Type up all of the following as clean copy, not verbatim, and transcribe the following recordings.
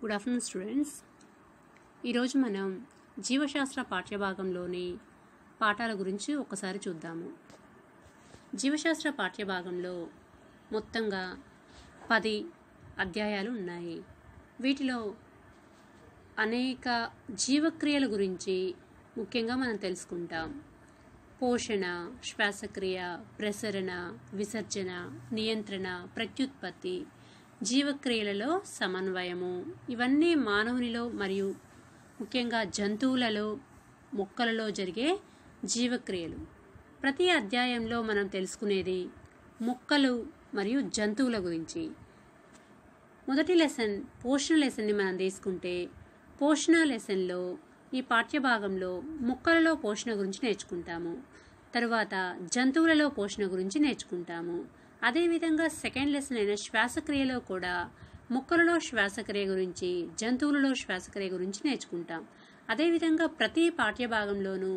Good afternoon students. ఈరోజు మనం జీవశాస్త్ర పాఠ్యభాగంలోని పాఠాల గురించి ఒకసారి చూద్దాము. జీవశాస్త్ర పాఠ్యభాగంలో మొత్తంగా 10 అధ్యాయాలు ఉన్నాయి. వీటిలో అనేక జీవక్రియల గురించి ముఖ్యంగా మనం తెలుసుకుంటాం. పోషణ, శ్వాసక్రియ, ప్రసరణ, విసర్జన, నియంత్రణ, ప్రత్యుత్పత్తి, జీవక్రియలలో సమన్వయము, ఇవన్నీ మానవునిలో మరియు ముఖ్యంగా జంతువులలో, మొక్కలలో జరిగే జీవక్రియలు. ప్రతి అధ్యాయంలో మనం తెలుసుకునేది మొక్కలు మరియు జంతువుల గురించి. మొదటి లెసన్ పోషణ లెసన్ని మనం తీసుకుంటే, పోషణ లెసన్లో ఈ పాఠ్యభాగంలో మొక్కలలో పోషణ గురించి నేర్చుకుంటాము. తరువాత జంతువులలో పోషణ గురించి నేర్చుకుంటాము. అదేవిధంగా సెకండ్ లెసన్ అయిన శ్వాసక్రియలో కూడా మొక్కలలో శ్వాసక్రియ గురించి, జంతువులలో శ్వాసక్రియ గురించి నేర్చుకుంటాం. అదేవిధంగా ప్రతి పాఠ్యభాగంలోనూ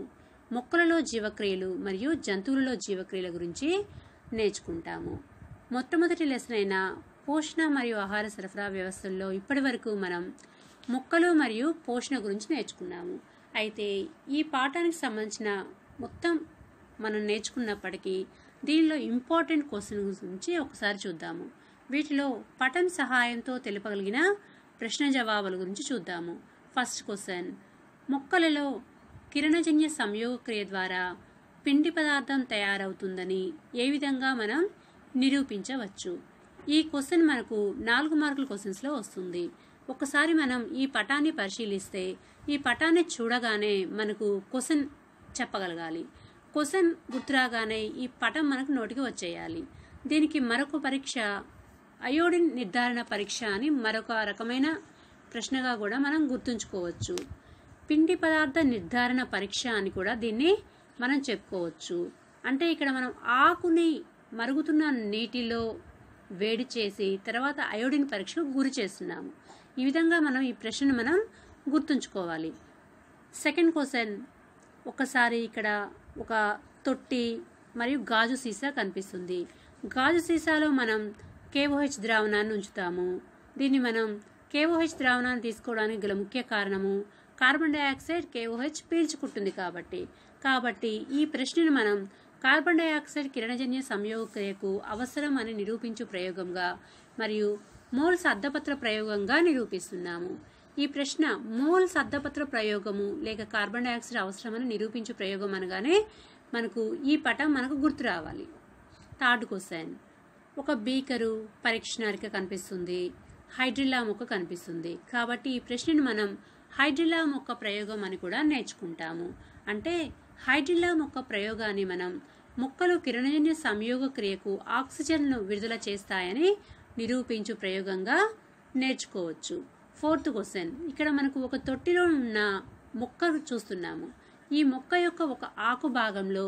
మొక్కలలో జీవక్రియలు మరియు జంతువులలో జీవక్రియల గురించి నేర్చుకుంటాము. మొట్టమొదటి లెసన్ అయిన పోషణ మరియు ఆహార సరఫరా వ్యవస్థల్లో ఇప్పటి వరకు మనం మొక్కలు మరియు పోషణ గురించి నేర్చుకున్నాము. అయితే ఈ పాఠానికి సంబంధించిన మొత్తం మనం నేర్చుకున్నప్పటికీ దీనిలో ఇంపార్టెంట్ క్వశ్చన్ గురించి ఒకసారి చూద్దాము. వీటిలో పటం సహాయంతో తెలుపగలిగిన ప్రశ్న జవాబుల గురించి చూద్దాము. ఫస్ట్ క్వశ్చన్, మొక్కలలో కిరణజన్య సంయోగక్రియ ద్వారా పిండి పదార్థం తయారవుతుందని ఏ విధంగా మనం నిరూపించవచ్చు? ఈ క్వశ్చన్ మనకు 4 మార్కుల క్వశ్చన్స్లో వస్తుంది. ఒకసారి మనం ఈ పటాన్ని పరిశీలిస్తే ఈ పటాన్ని చూడగానే మనకు క్వశ్చన్ చెప్పగలగాలి. క్వశ్చన్ గుర్తురాగానే ఈ పటం మనకు నోటికి వచ్చేయాలి. దీనికి మరొక పరీక్ష అయోడిన్ నిర్ధారణ పరీక్ష అని మరొక రకమైన ప్రశ్నగా కూడా మనం గుర్తుంచుకోవచ్చు. పిండి పదార్థ నిర్ధారణ పరీక్ష అని కూడా దీన్ని మనం చెప్పుకోవచ్చు. అంటే ఇక్కడ మనం ఆకుని మరుగుతున్న నీటిలో వేడి చేసి తర్వాత అయోడిన్ పరీక్షకు గురి చేస్తున్నాము. ఈ విధంగా మనం ఈ ప్రశ్నను మనం గుర్తుంచుకోవాలి. సెకండ్ క్వశ్చన్, ఒకసారి ఇక్కడ ఒక తొట్టి మరియు గాజు సీసా కనిపిస్తుంది. గాజు సీసాలో మనం KOH ద్రావణాన్ని ఉంచుతాము. దీన్ని మనం KOH ద్రావణాన్ని తీసుకోవడానికి గల ముఖ్య కారణము కార్బన్ డైఆక్సైడ్ KOH పీల్చుకుంటుంది కాబట్టి ఈ ప్రశ్నను మనం కార్బన్ డైఆక్సైడ్ కిరణజన్య సంయోగక్రియకు అవసరం అని నిరూపించు ప్రయోగంగా మరియు మోల్స్ అద్దపత్ర ప్రయోగంగా నిరూపిస్తున్నాము. ఈ ప్రశ్న మోల్స్ అద్దపత్ర ప్రయోగము లేక కార్బన్ డైఆక్సైడ్ అవసరమని నిరూపించు ప్రయోగం అనగానే మనకు ఈ పటం మనకు గుర్తు రావాలి. థర్డ్ క్వశ్చన్, ఒక బీకరు, పరీక్షణారిక కనిపిస్తుంది, హైడ్రిల్లా మొక్క కనిపిస్తుంది. కాబట్టి ఈ ప్రశ్నను మనం హైడ్రిల్లా మొక్క ప్రయోగం అని కూడా నేర్చుకుంటాము. అంటే హైడ్రిల్లా మొక్క ప్రయోగాన్ని మనం మొక్కలు కిరణజన్య సంయోగ క్రియకు ఆక్సిజన్ను విడుదల చేస్తాయని నిరూపించు ప్రయోగంగా నేర్చుకోవచ్చు. ఫోర్త్ క్వశ్చన్, ఇక్కడ మనకు ఒక తొట్టిలో ఉన్న మొక్క చూస్తున్నాము. ఈ మొక్క యొక్క ఒక ఆకు భాగంలో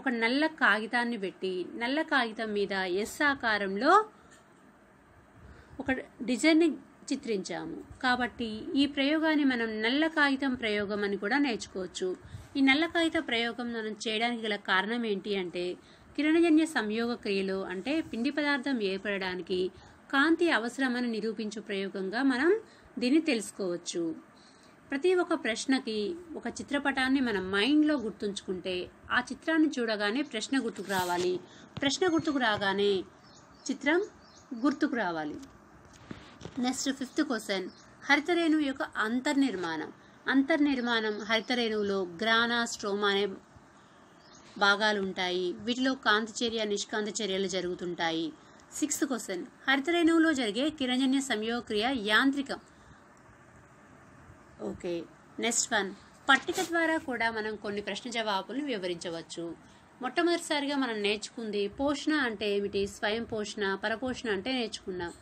ఒక నల్ల కాగితాన్ని పెట్టి నల్ల కాగితం మీద ఎస్ ఆకారంలో ఒక డిజైన్ని చిత్రించాము. కాబట్టి ఈ ప్రయోగాన్ని మనం నల్ల కాగితం ప్రయోగం అని కూడా నేర్చుకోవచ్చు. ఈ నల్ల కాగిత ప్రయోగం మనం చేయడానికి గల కారణం ఏంటి అంటే కిరణజన్య సంయోగ క్రియలో అంటే పిండి పదార్థం ఏర్పడడానికి కాంతి అవసరమని నిరూపించు ప్రయోగంగా మనం దీన్ని తెలుసుకోవచ్చు. ప్రతి ఒక్క ప్రశ్నకి ఒక చిత్రపటాన్ని మనం మైండ్లో గుర్తుంచుకుంటే ఆ చిత్రాన్ని చూడగానే ప్రశ్న గుర్తుకు రావాలి. ప్రశ్న గుర్తుకు రాగానే చిత్రం గుర్తుకు రావాలి. నెక్స్ట్ ఫిఫ్త్ క్వశ్చన్, హరితరేణువు యొక్క అంతర్నిర్మాణం హరితరేణువులో గ్రానా, స్ట్రోమా అనే భాగాలు ఉంటాయి. వీటిలో కాంతి చర్య, నిష్కాంత చర్యలు జరుగుతుంటాయి. సిక్స్త్ క్వశ్చన్, హరితరేణువులో జరిగే కిరణజన్య సంయోగక్రియ యాంత్రికం. ఓకే, నెక్స్ట్ వన్, పట్టిక ద్వారా కూడా మనం కొన్ని ప్రశ్న జవాబులను వివరించవచ్చు. మొట్టమొదటిసారిగా మనం నేర్చుకుంది పోషణ అంటే ఏమిటి, స్వయం పోషణ, పరపోషణ అంటే నేర్చుకున్నాం.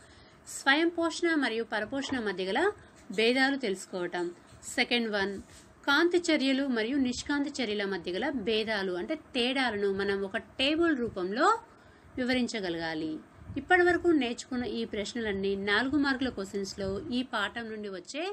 స్వయం పోషణ మరియు పరపోషణ మధ్య గల భేదాలు తెలుసుకోవటం. సెకండ్ వన్, కాంతి చర్యలు మరియు నిష్కాంతి చర్యల మధ్య గల భేదాలు అంటే తేడాలను మనం ఒక టేబుల్ రూపంలో వివరించగలగాలి. ఇప్పటి వరకు నేర్చుకున్న ఈ ప్రశ్నలన్నీ 4 మార్కుల క్వశ్చన్స్లో ఈ పాఠం నుండి వచ్చే